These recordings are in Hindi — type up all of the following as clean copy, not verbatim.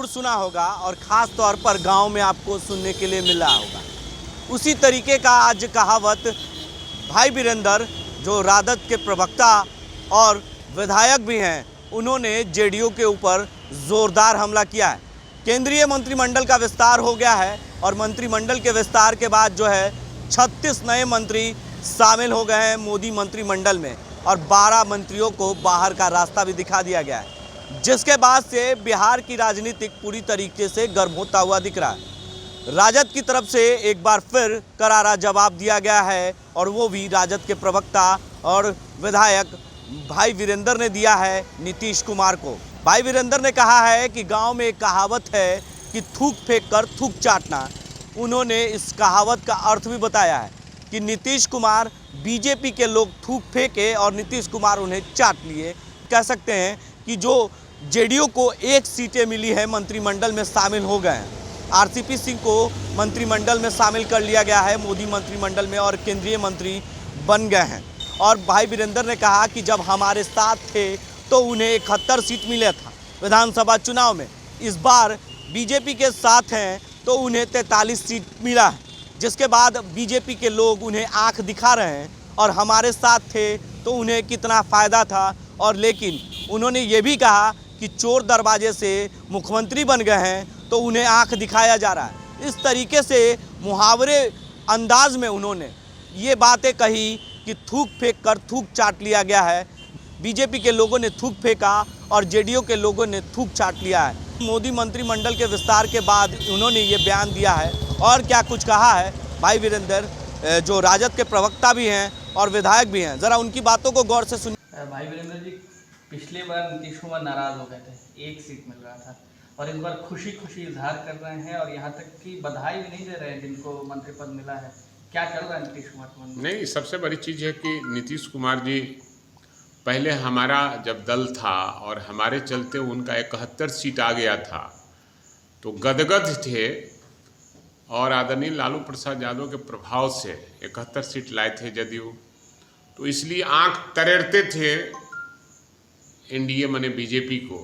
ज़रूर सुना होगा और ख़ास तौर पर गांव में आपको सुनने के लिए मिला होगा। उसी तरीके का आज कहावत भाई वीरेंद्र, जो राजद के प्रवक्ता और विधायक भी हैं, उन्होंने जेडीयू के ऊपर ज़ोरदार हमला किया है। केंद्रीय मंत्रिमंडल का विस्तार हो गया है और मंत्रिमंडल के विस्तार के बाद जो है 36 नए मंत्री शामिल हो गए हैं मोदी मंत्रिमंडल में और 12 मंत्रियों को बाहर का रास्ता भी दिखा दिया गया है, जिसके बाद से बिहार की राजनीतिक पूरी तरीके से गर्म होता हुआ दिख रहा है। राजद की तरफ से एक बार फिर करारा जवाब दिया गया है और वो भी राजद के प्रवक्ता और विधायक भाई वीरेंद्र ने दिया है नीतीश कुमार को। भाई वीरेंद्र ने कहा है कि गांव में एक कहावत है कि थूक फेंक कर थूक चाटना। उन्होंने इस कहावत का अर्थ भी बताया है कि नीतीश कुमार बीजेपी के लोग थूक फेंके और नीतीश कुमार उन्हें चाट लिए। कह सकते हैं कि जो जेडीयू को 1 सीटें मिली है मंत्रिमंडल में शामिल हो गए हैं। आरसीपी सिंह को मंत्रिमंडल में शामिल कर लिया गया है मोदी मंत्रिमंडल में और केंद्रीय मंत्री बन गए हैं। और भाई वीरेंद्र ने कहा कि जब हमारे साथ थे तो उन्हें 71 सीट मिले था विधानसभा चुनाव में, इस बार बीजेपी के साथ हैं तो उन्हें 43 सीट मिला है, जिसके बाद बीजेपी के लोग उन्हें आंख दिखा रहे हैं और हमारे साथ थे तो उन्हें कितना फ़ायदा था। और लेकिन उन्होंने ये भी कहा कि चोर दरवाजे से मुख्यमंत्री बन गए हैं तो उन्हें आंख दिखाया जा रहा है। इस तरीके से मुहावरे अंदाज में उन्होंने ये बातें कही कि थूक फेंक कर थूक चाट लिया गया है। बीजेपी के लोगों ने थूक फेंका और जेडीयू के लोगों ने थूक चाट लिया है। मोदी मंत्रिमंडल के विस्तार के बाद उन्होंने ये बयान दिया है और क्या कुछ कहा है भाई वीरेंद्र, जो राजद के प्रवक्ता भी हैं और विधायक भी हैं, ज़रा उनकी बातों को गौर से सुनिए। भाई वीरेंद्र जी, पिछली बार नीतीश कुमार नाराज हो गए थे, 1 सीट मिल रहा था और इस बार खुशी खुशी इजहार कर रहे हैं और यहाँ तक कि बधाई भी नहीं दे रहे हैं जिनको मंत्री पद मिला है। क्या चल रहा है नीतीश कुमार के मन में? नहीं, सबसे बड़ी चीज़ है कि नीतीश कुमार जी पहले हमारा जब दल था और हमारे चलते उनका 71 सीट आ गया था तो गदगद थे और आदरणीय लालू प्रसाद यादव के प्रभाव से 71 सीट लाए थे जदयू, तो इसलिए आंख तरेरते थे एनडीए माने बीजेपी को।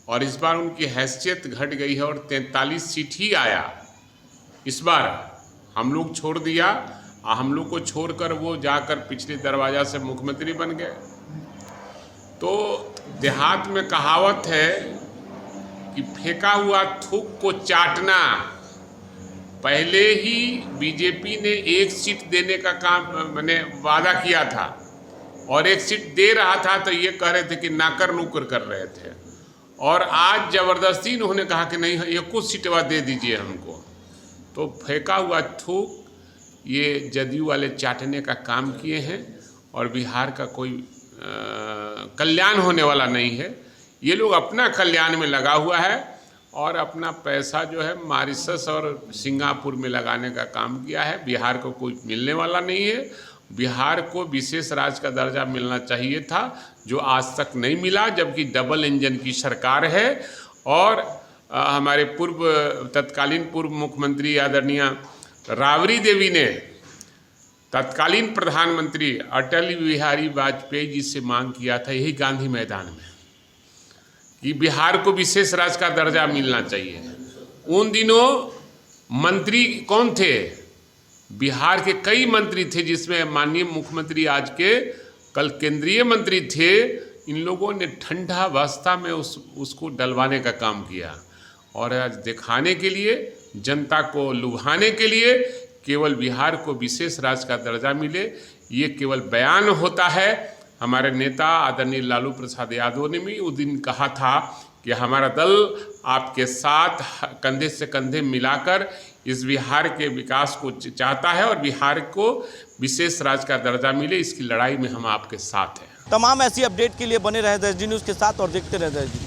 और इस बार उनकी हैसियत घट गई है और 43 सीट ही आया। इस बार हम लोग छोड़ दिया, हम लोग को छोड़कर वो जाकर पिछले दरवाजा से मुख्यमंत्री बन गए। तो देहात में कहावत है कि फेंका हुआ थूक को चाटना। पहले ही बीजेपी ने 1 सीट देने का काम मैंने वादा किया था और 1 सीट दे रहा था तो ये कह रहे थे कि नाकर नुकर कर रहे थे और आज ज़बरदस्ती उन्होंने कहा कि नहीं 1 सीटवा दे दीजिए हमको। तो फेंका हुआ थूक ये जदयू वाले चाटने का काम किए हैं और बिहार का कोई कल्याण होने वाला नहीं है। ये लोग अपना कल्याण में लगा हुआ है और अपना पैसा जो है मॉरिशस और सिंगापुर में लगाने का काम किया है। बिहार को कोई मिलने वाला नहीं है। बिहार को विशेष राज्य का दर्जा मिलना चाहिए था, जो आज तक नहीं मिला, जबकि डबल इंजन की सरकार है। और हमारे तत्कालीन पूर्व मुख्यमंत्री आदरणीय राबड़ी देवी ने तत्कालीन प्रधानमंत्री अटल बिहारी वाजपेयी जी से मांग किया था यही गांधी मैदान में कि बिहार को विशेष राज्य का दर्जा मिलना चाहिए। उन दिनों मंत्री कौन थे? बिहार के कई मंत्री थे, जिसमें माननीय मुख्यमंत्री आज के कल केंद्रीय मंत्री थे। इन लोगों ने ठंडा अवस्था में उसको डलवाने का काम किया और आज दिखाने के लिए, जनता को लुभाने के लिए केवल बिहार को विशेष राज्य का दर्जा मिले, ये केवल बयान होता है। हमारे नेता आदरणीय लालू प्रसाद यादव ने भी उस दिन कहा था कि हमारा दल आपके साथ कंधे से कंधे मिलाकर इस बिहार के विकास को चाहता है और बिहार को विशेष राज्य का दर्जा मिले, इसकी लड़ाई में हम आपके साथ हैं। तमाम ऐसी अपडेट के लिए बने रहे ज़ेड न्यूज़ के साथ और देखते रहे ज़ेड न्यूज़।